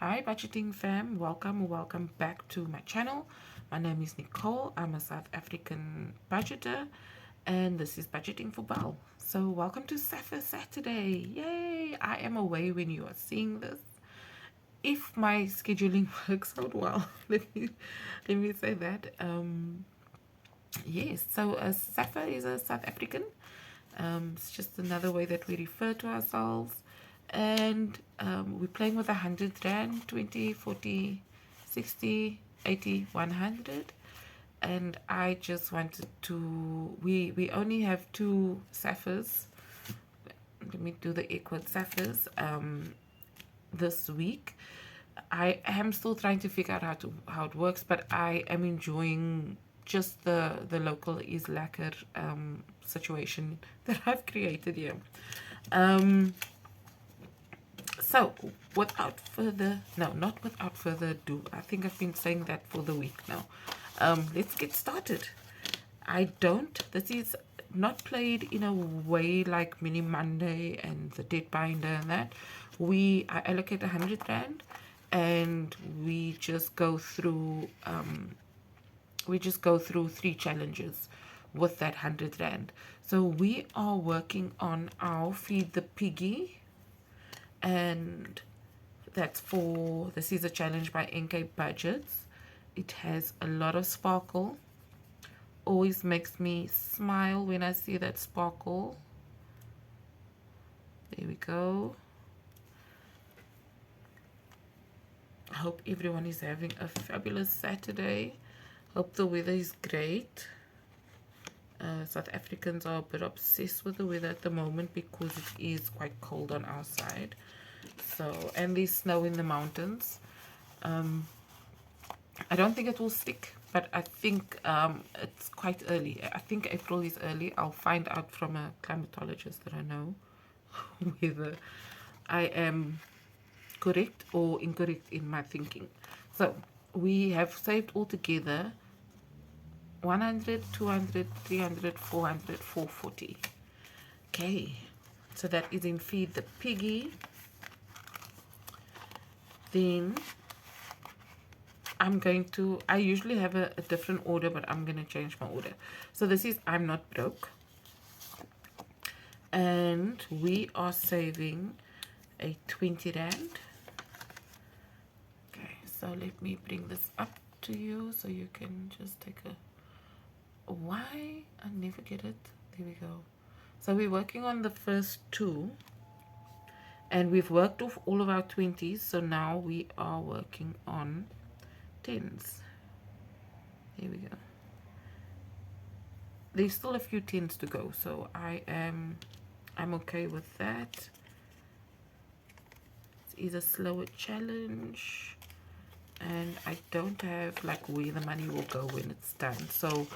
Hi budgeting fam, welcome back to my channel. My name is Nicole. I'm a South African budgeter and this is Budgeting for Bal. So welcome to Saffa Saturday. Yay! I am away when you are seeing this. If my scheduling works out well, let me say that. Yes, so Saffa is a South African. It's just another way that we refer to ourselves. And we're playing with 100 rand, 20, 40, 60, 80, 100. And I just wanted to, we only have two Saffas. Let me do the equal Saffas this week. I am still trying to figure out how it works, but I am enjoying just the local is lacquer situation that I've created here. So without further, no, not without further ado, I think I've been saying that for the week now. Let's get started. This is not played in a way like Mini Monday and the Dead Binder and that. I allocate 100 rand and we just go through three challenges with that 100 rand. So we are working on our Feed the Piggy, and this is a challenge by NK Budgets. It has a lot of sparkle. Always makes me smile when I see that sparkle. There we go. I hope everyone is having a fabulous Saturday. Hope the weather is great. South Africans are a bit obsessed with the weather at the moment because it is quite cold on our side. So, and there's snow in the mountains. I don't think it will stick, but I think it's quite early. I think April is early. I'll find out from a climatologist that I know whether I am correct or incorrect in my thinking. So we have saved altogether 100, 200, 300, 400, 440. Okay, so that is in Feed the Piggy. Then I usually have a different order, but I'm going to change my order. So this is I'm Not Broke. And we are saving a 20 rand. Okay, so let me bring this up to you so you can just take why? I never get it. There we go. So we're working on the first two. And we've worked off all of our 20s. So now we are working on 10s. Here we go. There's still a few 10s to go, so I'm okay with that. It is a slower challenge, and I don't have like where the money will go when it's done. So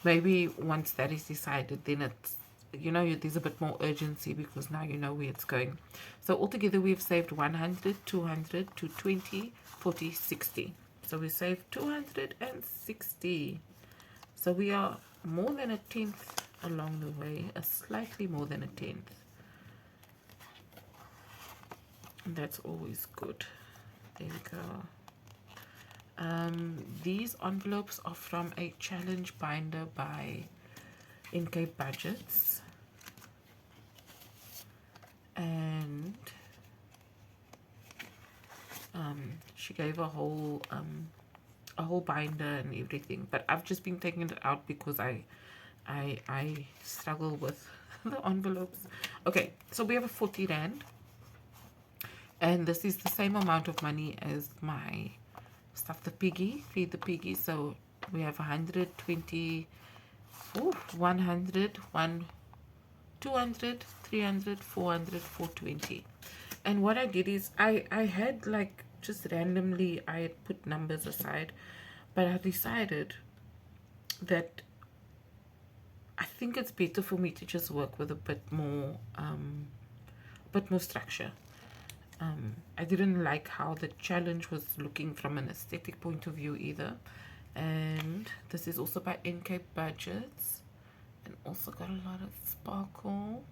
maybe once that is decided, then it's, there's a bit more urgency because now you know where it's going. So altogether we've saved 100, 200, 220, 40, 60. So we saved 260. So we are more than a tenth along the way, slightly more than a tenth. And that's always good. There we go. These envelopes are from a challenge binder by NK Budgets. And she gave a whole binder and everything, but I've just been taking it out because I struggle with the envelopes. Okay, so we have a 40 rand, and this is the same amount of money as my Stuff the Piggy, Feed the Piggy. So we have 120, 100, 200, 300, 400, 420. And what I did is I had like just randomly I had put numbers aside, but I decided that I think it's better for me to just work with a bit more structure. I didn't like how the challenge was looking from an aesthetic point of view either. And this is also by NK Budgets, and also got a lot of sparkle.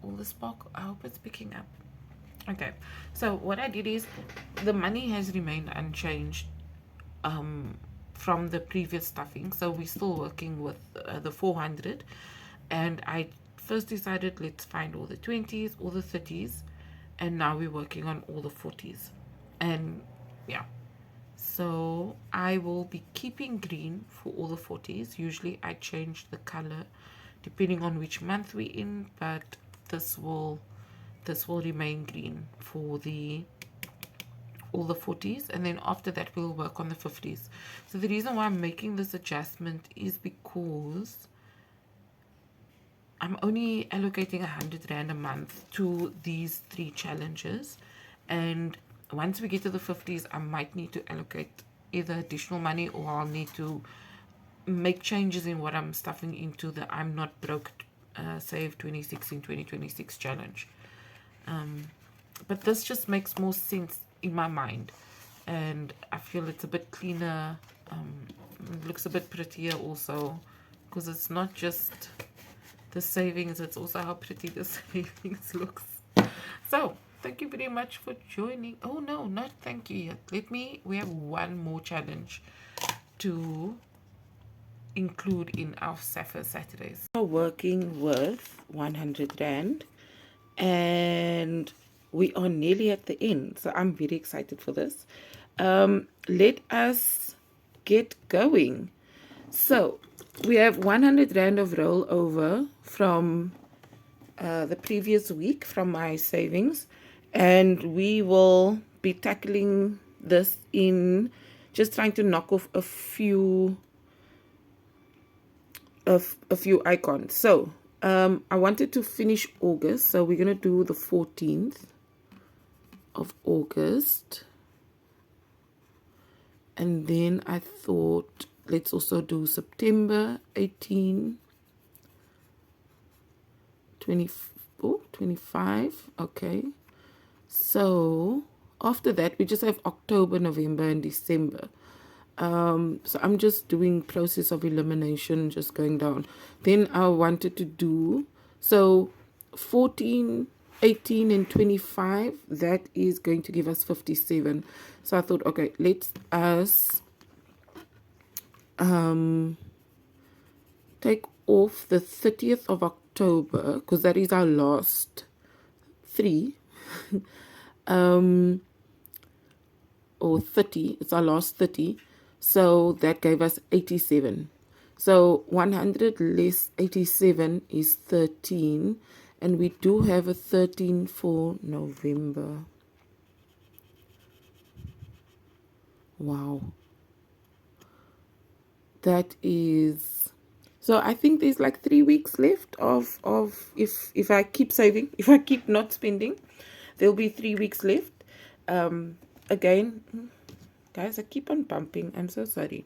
All the sparkle, I hope it's picking up. Okay, so what I did is the money has remained unchanged from the previous stuffing, so we're still working with the 400. And I first decided let's find all the 20s, all the 30s, and now we're working on all the 40s. And yeah, so I will be keeping green for all the 40s. Usually I change the color depending on which month we're in, but this will remain green for the all the 40s, and then after that we'll work on the 50s. So the reason why I'm making this adjustment is because I'm only allocating 100 Rand a month to these 3 challenges, and once we get to the 50s I might need to allocate either additional money, or I'll need to make changes in what I'm stuffing into the I'm Not Broke Save 2026 challenge. But this just makes more sense in my mind, and I feel it's a bit cleaner. It looks a bit prettier also, because it's not just the savings, it's also how pretty the savings looks. So thank you very much for joining. Oh no, not thank you yet. We have one more challenge to include in our Saffa Saturdays. We're working with 100 Rand, and we are nearly at the end, so I'm very excited for this. Let us get going. So we have 100 Rand of rollover from the previous week from my savings, and we will be tackling this in just trying to knock off a few icons. So I wanted to finish August, so we're going to do the 14th of August, and then I thought let's also do September 18, 24, 25. Okay, so after that we just have October, November, and December. So I'm just doing process of elimination, just going down. Then I wanted to do, so 14, 18, and 25, that is going to give us 57. So I thought, okay, let's us take off the 30th of October, because that is our last 3. Or 30, it's our last 30. So that gave us 87. So 100 less 87 is 13. And we do have a 13 for November. Wow. That is... So I think there's like 3 weeks left of if I keep saving, if I keep not spending, there'll be 3 weeks left. Again... Guys, I keep on bumping. I'm so sorry.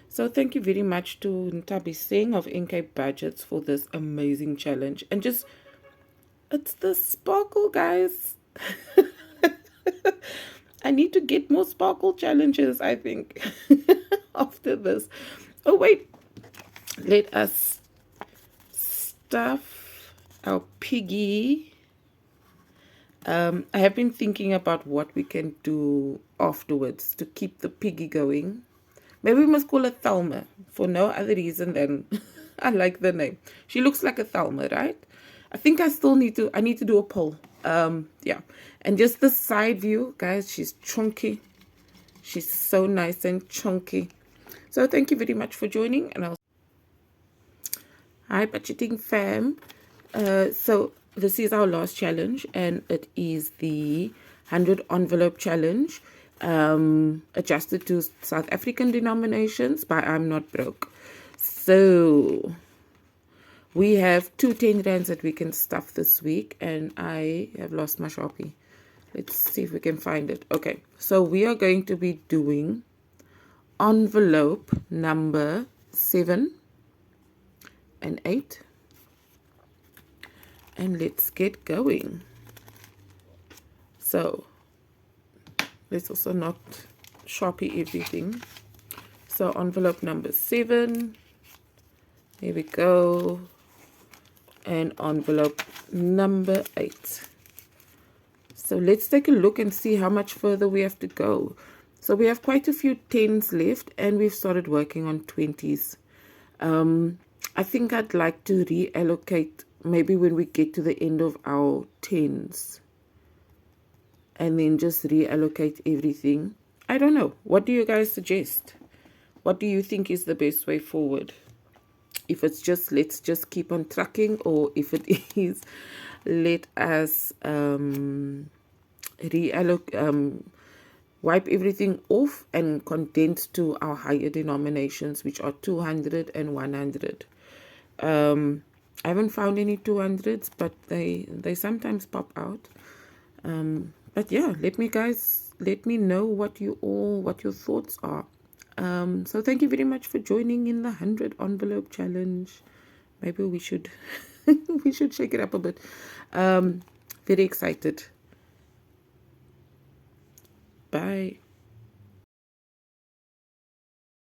So thank you very much to Ntabi Singh of NK Budgets for this amazing challenge. And just, it's the sparkle, guys. I need to get more sparkle challenges, I think, after this. Oh, wait. Let us stuff our piggy. I have been thinking about what we can do afterwards to keep the piggy going. Maybe we must call her Thelma for no other reason than I like the name. She looks like a Thelma, right? I think I need to do a poll. Yeah. And just the side view, guys, she's chunky. She's so nice and chunky. So thank you very much for joining, and hi budgeting fam. So this is our last challenge, and it is the 100 envelope challenge, adjusted to South African denominations by I'm Not Broke. So we have 2 10 rands that we can stuff this week, and I have lost my Sharpie. Let's see if we can find it. Okay, so we are going to be doing envelope number 7 and 8. And let's get going. So let's also not Sharpie everything. So envelope number 7. There we go. And envelope number 8. So let's take a look and see how much further we have to go. So we have quite a few 10s left, and we've started working on 20s. I think I'd like to reallocate maybe when we get to the end of our 10s, and then just reallocate everything. I don't know. What do you guys suggest? What do you think is the best way forward? If it's just let's just keep on trucking, or if it is let us wipe everything off and condense to our higher denominations, which are 200 and 100. I haven't found any 200s, but they sometimes pop out. But yeah, let me know what your thoughts are. So thank you very much for joining in the 100 envelope challenge. Maybe we should we should shake it up a bit. Very excited. Bye.